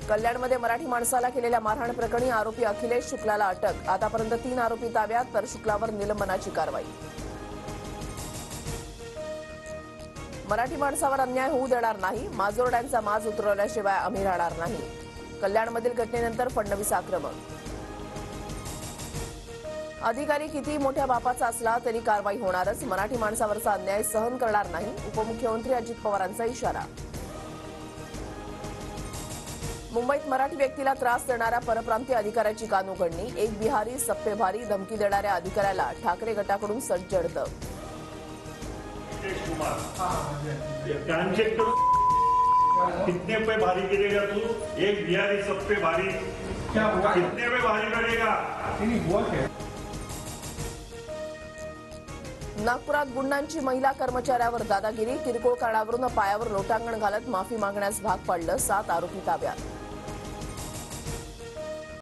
कल्याणमध्ये मराठी माणसाला केलेल्या मारहाण प्रकरणी आरोपी अखिलेश शुक्लाला अटक। आतापर्यंत 3 आरोपी ताब्यात, तर शुक्लावर निलंबनाची कारवाई। मराठी माणसावर अन्याय होऊ देणार नाही, माजोरड्यांचा माज उतरवल्याशिवाय आम्ही राहणार नाही। कल्याणमधील घटनेनंतर फडणवीस आक्रमक। अधिकारी किती मोठ्या बापाचा असला तरी कारवाई होणारच, मराठी माणसावरचा अन्याय सहन करणार नाही, उपमुख्यमंत्री अजित पवारांचा इशारा। मुंबईत मराठी व्यक्तीला त्रास देणाऱ्या परप्रांतीय अधिकाऱ्याची कानउघडणी। एक बिहारी सप्पे भारी धमकी देणाऱ्या अधिकाऱ्याला ठाकरे गटाकडून सज्ज झडतं। कितने पे भारी गिरेगा तू? एक बिहारी सब पे भारी क्या हुआ? कितने पे भारी करेगा? नागपुरात गुंडांची महिला कर्मचाऱ्यावर दादागिरी, किरकोळ कारणावरून पायावर लोटांगण घालत माफी मागण्यास भाग पाडलं, 7 आरोपी ताब्यात।